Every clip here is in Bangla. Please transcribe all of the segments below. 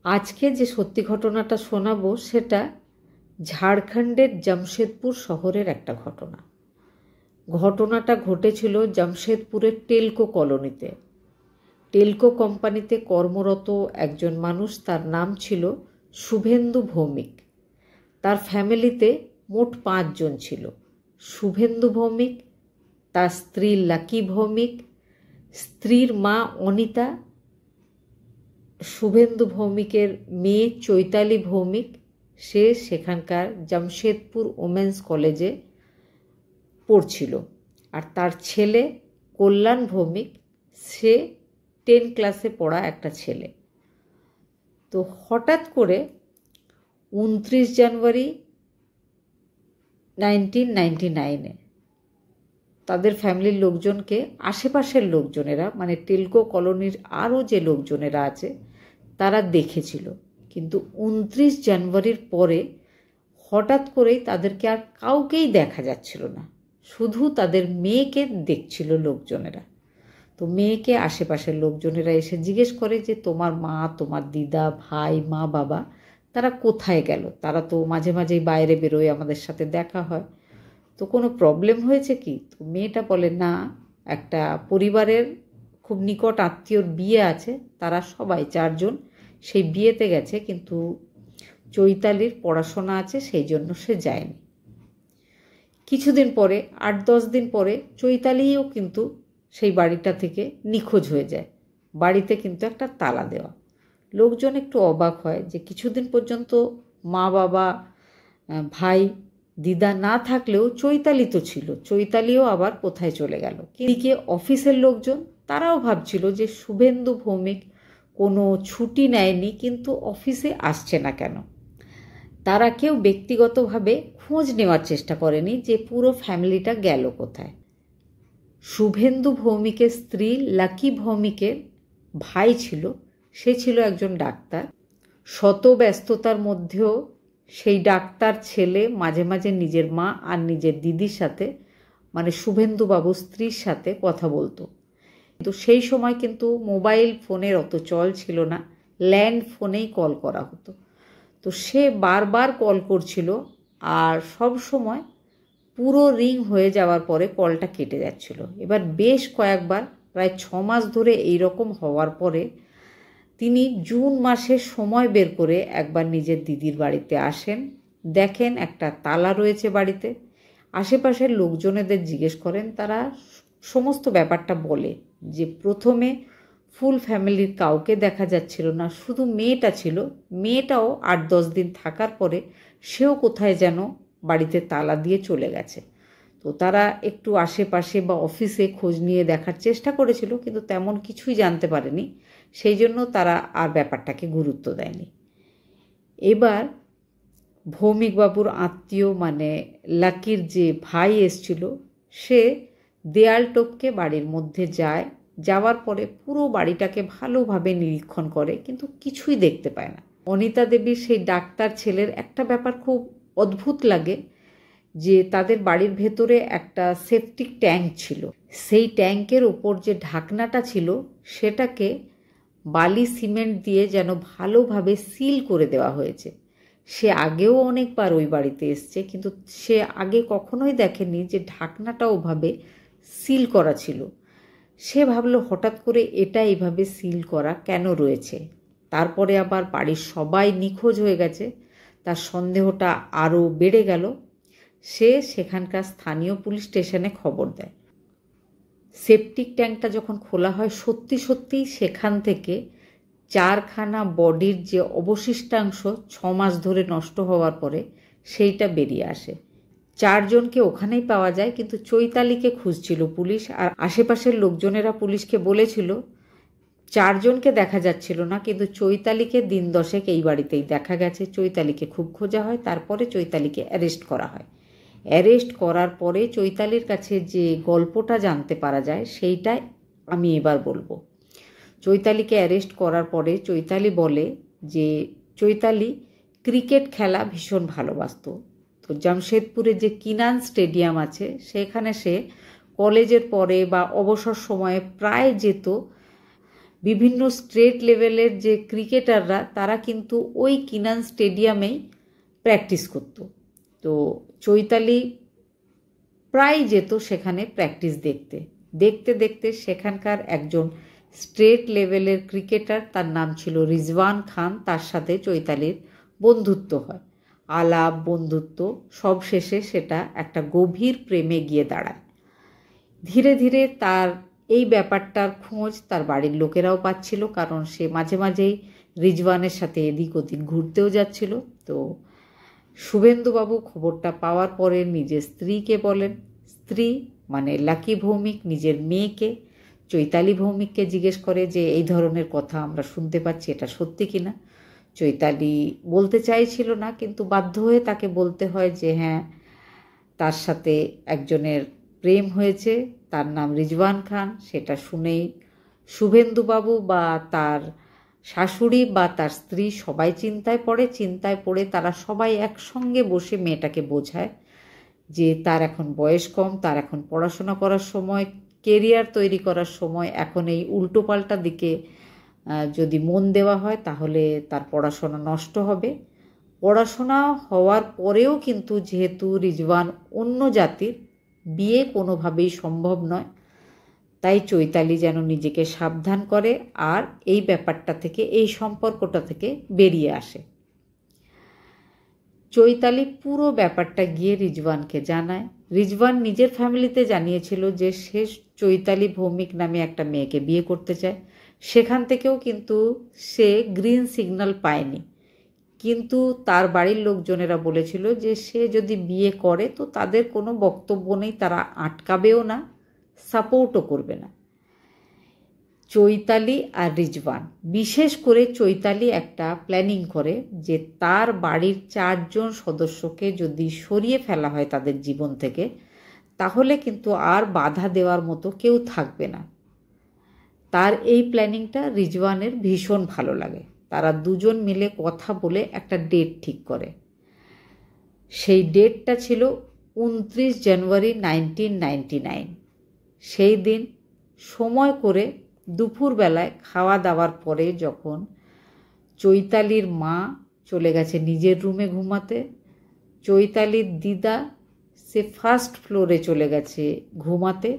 আজকে যে সত্যি ঘটনাটা শোনাবো সেটা ঝাড়খণ্ডের জামশেদপুর শহরের একটা ঘটনা। ঘটনাটা ঘটেছিল জামশেদপুরের টেলকো কলোনিতে। টেলকো কোম্পানিতে কর্মরত একজন মানুষ, তার নাম ছিল শুভেন্দু ভৌমিক। তার ফ্যামিলিতে মোট 5 জন ছিল। শুভেন্দু ভৌমিক, তার স্ত্রী লাকি ভৌমিক, স্ত্রীর মা অনিতা, শুভেন্দু ভৌমিকের মেয়ে চৈতালি ভৌমিক, সে সেখানকার জামশেদপুর ওমেন্স কলেজে পড়ছিল। আর তার ছেলে কল্যাণ ভৌমিক, সে 10 ক্লাসে পড়া একটা ছেলে। তো হঠাৎ করে 29 জানুয়ারি 1999-এ তাদের ফ্যামিলির লোকজনকে, আশেপাশের লোকজনেরা, মানে টেলকো কলোনির আরও যে লোকজনেরা আছে তারা দেখেছিল, কিন্তু 29 জানুয়ারির পরে হঠাৎ করেই তাদেরকে আর কাউকেই দেখা যাচ্ছিল না, শুধু তাদের মেয়েকে দেখছিল লোকজনেরা। তো মেয়েকে আশেপাশের লোকজনেরা এসে জিজ্ঞেস করে যে তোমার মা, তোমার দিদা, ভাই, মা, বাবা তারা কোথায় গেল? তারা তো মাঝে মাঝেই বাইরে বেরোয়, আমাদের সাথে দেখা হয়, তো কোনো প্রবলেম হয়েছে কি? তো মেয়েটা বলে না, একটা পরিবারের খুব নিকট আত্মীয়র বিয়ে আছে, তারা সবাই 4 জন সেই বিয়েতে গেছে, কিন্তু চৈতালির পড়াশোনা আছে সেই জন্য সে যায়নি। কিছুদিন পরে, 8-10 দিন পরে চৈতালিও কিন্তু সেই বাড়িটা থেকে নিখোঁজ হয়ে যায়। বাড়িতে কিন্তু একটা তালা দেওয়া। লোকজন একটু অবাক হয় যে কিছুদিন পর্যন্ত মা, বাবা, ভাই, দিদা না থাকলেও চৈতালি তো ছিল, চৈতালিও আবার কোথায় চলে গেল? এদিকে অফিসের লোকজন, তারাও ভাবছিল যে শুভেন্দু ভৌমিক কোনো ছুটি নেয়নি, কিন্তু অফিসে আসছে না কেন? তারা কেউ ব্যক্তিগতভাবে খোঁজ নেওয়ার চেষ্টা করেনি যে পুরো ফ্যামিলিটা গেল কোথায়। শুভেন্দু ভৌমিকের স্ত্রী লাকি ভৌমিকের ভাই ছিল, সে ছিল একজন ডাক্তার। শত ব্যস্ততার মধ্যেও সেই ডাক্তার ছেলে মাঝে মাঝে নিজের মা আর নিজের দিদির সাথে, মানে শুভেন্দুবাবুর স্ত্রীর সাথে কথা বলতো। কিন্তু সেই সময় কিন্তু মোবাইল ফোনের অত চল ছিল না, ল্যান্ড ফোনেই কল করা হতো। তো সে বারবার কল করছিল, আর সব সময় পুরো রিং হয়ে যাওয়ার পরে কলটা কেটে যাচ্ছিল। এবার বেশ কয়েকবার, প্রায় 6 মাস ধরে এই রকম হওয়ার পরে তিনি জুন মাসে সময় বের করে একবার নিজের দিদির বাড়িতে আসেন, দেখেন একটা তালা রয়েছে বাড়িতে। আশেপাশের লোকজনেদের জিজ্ঞেস করেন, তারা সমস্ত ব্যাপারটা বলে যে প্রথমে ফুল ফ্যামিলির কাউকে দেখা যাচ্ছিল না, শুধু মেয়েটা ছিল। মেয়েটাও 8-10 দিন থাকার পরে সেও কোথায় যেন বাড়িতে তালা দিয়ে চলে গেছে। তো তারা একটু আশেপাশে বা অফিসে খোঁজ নিয়ে দেখার চেষ্টা করেছিল, কিন্তু তেমন কিছুই জানতে পারেনি, সেই জন্য তারা আর ব্যাপারটাকে গুরুত্ব দেয়নি। এবার ভৌমিকবাবুর আত্মীয়, মানে লাকির যে ভাই এসছিল, সে দেয়াল টপকে বাড়ির মধ্যে যায়। যাওয়ার পরে পুরো বাড়িটাকে ভালোভাবে নিরীক্ষণ করে, কিন্তু কিছুই দেখতে পায় না। অনিতা দেবীর সেই ডাক্তার ছেলের একটা ব্যাপার খুব অদ্ভুত লাগে, যে তাদের বাড়ির ভেতরে একটা সেপটিক ট্যাঙ্ক ছিল। সেই ট্যাঙ্কের ওপর যে ঢাকনাটা ছিল সেটাকে বালি সিমেন্ট দিয়ে যেন ভালোভাবে সিল করে দেওয়া হয়েছে। সে আগেও অনেকবার ওই বাড়িতে এসছে, কিন্তু সে আগে কখনোই দেখেনি যে ঢাকনাটা ওভাবে সিল করা ছিল। সে ভাবলো হঠাৎ করে এটা এইভাবে সিল করা কেন রয়েছে। তারপরে আবার বাড়ির সবাই নিখোঁজ হয়ে গেছে, তার সন্দেহটা আরও বেড়ে গেল। সে সেখানকার স্থানীয় পুলিশ স্টেশনে খবর দেয়। সেপটিক ট্যাঙ্কটা যখন খোলা হয়, সত্যি সত্যিই সেখান থেকে 4খানা বডির যে অবশিষ্টাংশ 6 মাস ধরে নষ্ট হওয়ার পরে সেইটা বেরিয়ে আসে। 4 জনকে ওখানেই পাওয়া যায়, কিন্তু চৈতালিকে খুঁজছিল পুলিশ। আর আশেপাশের লোকজনেরা পুলিশকে বলেছিল 4 জনকে দেখা যাচ্ছিল না, কিন্তু চৈতালিকে দিন 10 এই বাড়িতেই দেখা গেছে। চৈতালিকে খুব খোঁজা হয়, তারপরে চৈতালিকে অ্যারেস্ট করা হয়। অ্যারেস্ট করার পরে চৈতালির কাছে যে গল্পটা জানতে পারা যায় সেইটাই আমি এবার বলবো। চৈতালিকে অ্যারেস্ট করার পরে চৈতালি বলে যে চৈতালি ক্রিকেট খেলা ভীষণ ভালোবাসত। তো জামশেদপুরে যে কিনান স্টেডিয়াম আছে সেখানে সে কলেজের পরে বা অবসর সময়ে প্রায় যেত বিভিন্ন স্টেট লেভেলের যে ক্রিকেটাররা তারা কিন্তু ওই কিনান স্টেডিয়ামেই প্র্যাকটিস করত। তো চৈতালি প্রায় যেত সেখানে প্র্যাকটিস দেখতে। দেখতে দেখতে সেখানকার একজন স্টেট লেভেলের ক্রিকেটার, তার নাম ছিল রিজওয়ান খান, তার সাথে চৈতালির বন্ধুত্ব হয়। আলাপ বন্ধুত্ব সব শেষে সেটা একটা গভীর প্রেমে গিয়ে দাঁড়ায়। ধীরে ধীরে তার এই ব্যাপারটার খোঁজ তার বাড়ির লোকেরাও পাচ্ছিল, কারণ সে মাঝে মাঝেই রিজওয়ানের সাথে এদিক ওদিক ঘুরতেও যাচ্ছিল। তো শুভেন্দুবাবু খবরটা পাওয়ার পরে নিজের স্ত্রীকে বলেন। স্ত্রী মানে লাকি ভৌমিক নিজের মেয়েকে, চৈতালি ভৌমিককে জিজ্ঞেস করে যে এই ধরনের কথা আমরা শুনতে পাচ্ছি, এটা সত্যি কিনা। চৈতালি বলতে চাইছিল না, কিন্তু বাধ্য হয়ে তাকে বলতে হয় যে হ্যাঁ, তার সাথে একজনের প্রেম হয়েছে, তার নাম রিজওয়ান খান। সেটা শুনেই শুভেন্দুবাবু বা তার শাশুড়ি বা তার স্ত্রী সবাই চিন্তায় পড়ে। চিন্তায় পড়ে তারা সবাই একসঙ্গে বসে মেয়েটাকে বোঝায় যে তার এখন বয়স কম, তার এখন পড়াশোনা করার সময়, কেরিয়ার তৈরি করার সময়। এখন এই উল্টোপাল্টা দিকে যদি মন দেওয়া হয় তাহলে তার পড়াশোনা নষ্ট হবে। পড়াশোনা হওয়ার পরেও কিন্তু যেহেতু রিজওয়ান অন্য জাতির, বিয়ে কোনোভাবেই সম্ভব নয়। তাই চৈতালি যেন নিজেকে সাবধান করে আর এই ব্যাপারটা থেকে, এই সম্পর্কটা থেকে বেরিয়ে আসে। চৈতালি পুরো ব্যাপারটা গিয়ে রিজওয়ানকে জানায়। রিজওয়ান নিজের ফ্যামিলিতে জানিয়েছিল যে সে চৈতালি ভৌমিক নামে একটা মেয়েকে বিয়ে করতে চায়। সেখান থেকেও কিন্তু সে গ্রিন সিগন্যাল পায়নি। কিন্তু তার বাড়ির লোকজনেরা বলেছিল যে সে যদি বিয়ে করে তো তাদের কোনো বক্তব্য নেই, তারা আটকাবেও না, সাপোর্টও করবে না। চৈতালি আর রিজওয়ান, বিশেষ করে চৈতালি একটা প্ল্যানিং করে যে তার বাড়ির 4 জন সদস্যকে যদি সরিয়ে ফেলা হয় তাদের জীবন থেকে, তাহলে কিন্তু আর বাধা দেওয়ার মতো কেউ থাকবে না। তার এই প্ল্যানিংটা রিজওয়ানের ভীষণ ভালো লাগে। তারা দুজন মিলে কথা বলে একটা ডেট ঠিক করে। সেই ডেটটা ছিল 29 জানুয়ারি 1999। সেই দিন সময় করে দুপুরবেলায় খাওয়া দাওয়ার পরে যখন চৈতালির মা চলে গেছে নিজের রুমে ঘুমাতে, চৈতালির দিদা সে ফার্স্ট ফ্লোরে চলে গেছে ঘুমাতে।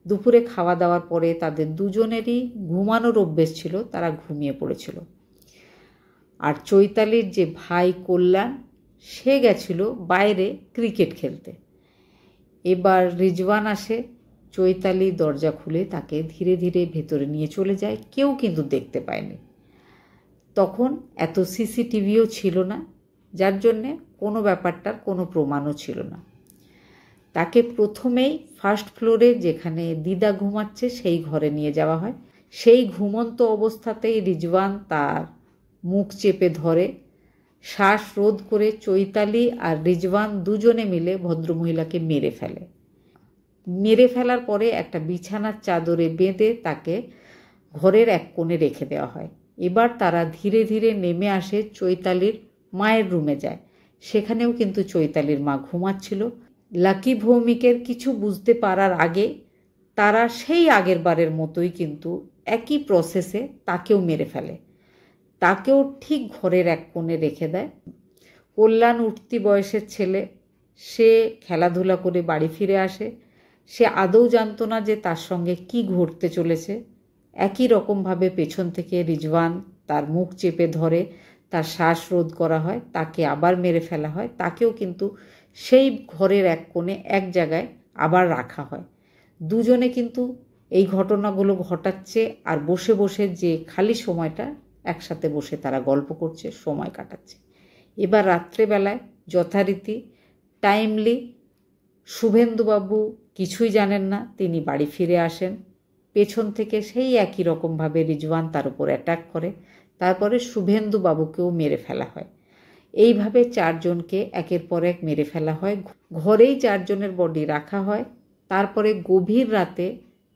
দুপুরে খাওয়া দাওয়ার পরে তাদের দুজনেরই ঘুমানোর অভ্যেস ছিল, তারা ঘুমিয়ে পড়েছিল। আর চৈতালির যে ভাই কল্যাণ, সে গেছিল বাইরে ক্রিকেট খেলতে। এবার রিজওয়ান আসে, চৈতালি দরজা খুলে তাকে ধীরে ধীরে ভেতরে নিয়ে চলে যায়। কেউ কিন্তু দেখতে পায়নি। তখন এত সিসিটিভিও ছিল না, যার জন্যে কোনো ব্যাপারটার কোনো প্রমাণও ছিল না। তাকে প্রথমেই ফার্স্ট ফ্লোরে যেখানে দিদা ঘুমাচ্ছে সেই ঘরে নিয়ে যাওয়া হয়। সেই ঘুমন্ত অবস্থাতেই রিজওয়ান তার মুখ চেপে ধরে, শ্বাসরোধ করে চৈতালি আর রিজওয়ান দুজনে মিলে ভদ্রমহিলাকে মেরে ফেলে। মেরে ফেলার পরে একটা বিছানার চাদরে বেঁধে তাকে ঘরের এক কোণে রেখে দেওয়া হয়। এবার তারা ধীরে ধীরে নেমে আসে, চৈতালির মায়ের রুমে যায়। সেখানেও কিন্তু চৈতালির মা ঘুমাচ্ছিল। লাকি ভৌমিকের কিছু বুঝতে পারার আগে তারা সেই আগের বারের মতোই কিন্তু একই প্রসেসে তাকেও মেরে ফেলে। তাকেও ঠিক ঘরের এক কোণে রেখে দেয়। কল্যাণ উঠতি বয়সের ছেলে, সে খেলাধুলা করে বাড়ি ফিরে আসে। সে আদৌ জানতো না যে তার সঙ্গে কি ঘটতে চলেছে। একই রকমভাবে পেছন থেকে রিজওয়ান তার মুখ চেপে ধরে, তার শ্বাসরোধ করা হয়, তাকে আবার মেরে ফেলা হয়। তাকেও কিন্তু সেই ঘরের এক কোণে এক জায়গায় আবার রাখা হয়। দুজনে কিন্তু এই ঘটনাগুলো ঘটাচ্ছে আর বসে বসে যে খালি সময়টা একসাথে বসে তারা গল্প করছে, সময় কাটাচ্ছে। এবার রাত্রেবেলায় যথারীতি টাইমলি শুভেন্দুবাবু কিছুই জানেন না, তিনি বাড়ি ফিরে আসেন। পেছন থেকে সেই একই রকমভাবে রিজওয়ান তার উপর অ্যাটাক করে। তারপরে শুভেন্দুবাবুকেও মেরে ফেলা হয়। এইভাবে 4 জনকে একের পর এক মেরে ফেলা হয়। ঘরেই 4 জনের বডি রাখা হয়। তারপরে গভীর রাতে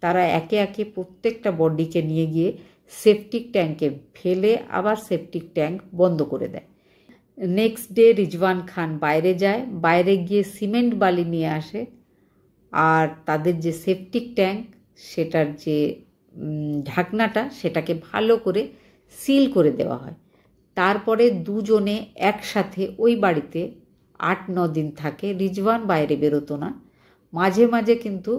তারা একে একে প্রত্যেকটা বডিকে নিয়ে গিয়ে সেপটিক ট্যাঙ্কে ফেলে আবার সেপটিক ট্যাঙ্ক বন্ধ করে দেয়। নেক্সট ডে রিজওয়ান খান বাইরে যায়, বাইরে গিয়ে সিমেন্ট বালি নিয়ে আসে। আর তাদের যে সেপটিক ট্যাঙ্ক, সেটার যে ঢাকনাটা সেটাকে ভালো করে সিল করে দেওয়া হয়। তারপরে দুজনে একসাথে ওই বাড়িতে 8-9 দিন থাকে। রিজওয়ান বাইরে বেরোতো না, মাঝে মাঝে কিন্তু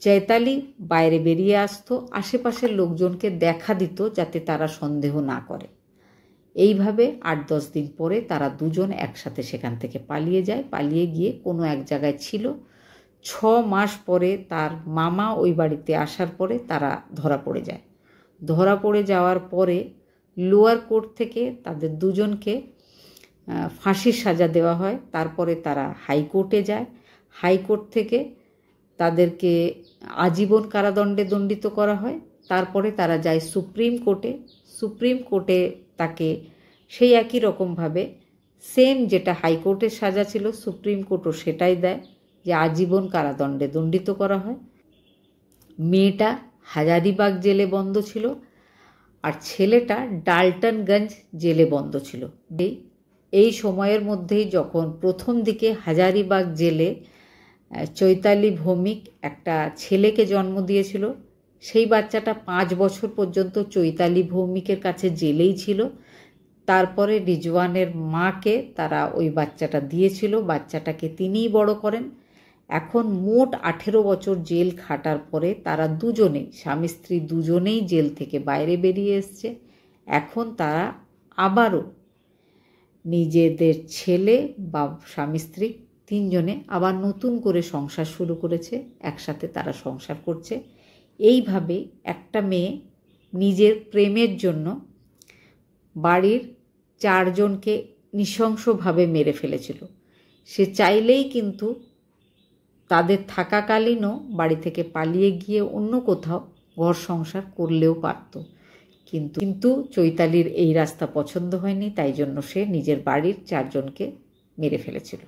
চৈতালি বাইরে বেরিয়ে আসতো, আশেপাশের লোকজনকে দেখা দিত যাতে তারা সন্দেহ না করে। এইভাবে 8-10 দিন পরে তারা দুজন একসাথে সেখান থেকে পালিয়ে যায়। পালিয়ে গিয়ে কোনো এক জায়গায় ছিল। 6 মাস পরে তার মামা ওই বাড়িতে আসার পরে তারা ধরা পড়ে যায়। ধরা পড়ে যাওয়ার পরে লোয়ার কোর্ট থেকে তাদের দুজনকে ফাঁসির সাজা দেওয়া হয়। তারপরে তারা হাইকোর্টে যায়। হাইকোর্ট থেকে তাদেরকে আজীবন কারাদণ্ডে দণ্ডিত করা হয়। তারপরে তারা যায় সুপ্রিম কোর্টে। সুপ্রিম কোর্টে তাকে সেই একই রকমভাবে সেম যেটা হাইকোর্টের সাজা ছিল, সুপ্রিম কোর্টও সেটাই দেয়, যে আজীবন কারাদণ্ডে দণ্ডিত করা হয়। মেয়েটা হাজারিবাগ জেলে বন্ধ ছিল, আর ছেলেটা ডাল্টনগঞ্জ জেলে বন্ধ ছিল। এই সময়ের মধ্যেই যখন প্রথম দিকে হাজারিবাগ জেলে চৈতালি ভৌমিক একটা ছেলেকে জন্ম দিয়েছিল, সেই বাচ্চাটা 5 বছর পর্যন্ত চৈতালি ভৌমিকের কাছে জেলেই ছিল। তারপরে রিজওয়ানের মাকে তারা ওই বাচ্চাটা দিয়েছিল, বাচ্চাটাকে তিনিই বড় করেন। এখন মোট 18 বছর জেল খাটার পরে তারা দুজনেই, স্বামী স্ত্রী দুজনেই জেল থেকে বাইরে বেরিয়ে এসছে। এখন তারা আবারও নিজেদের ছেলে বা স্বামী স্ত্রী তিনজনে আবার নতুন করে সংসার শুরু করেছে, একসাথে তারা সংসার করছে। এইভাবে একটা মেয়ে নিজের প্রেমের জন্য বাড়ির 4 জনকে নৃশংসভাবে মেরে ফেলেছিল। সে চাইলেই কিন্তু তাদের থাকাকালীনও বাড়ি থেকে পালিয়ে গিয়ে অন্য কোথাও ঘর সংসার করলেও পারত, কিন্তু চৈতালির এই রাস্তা পছন্দ হয়নি, তাই জন্য সে নিজের বাড়ির 4 জনকে মেরে ফেলেছিল।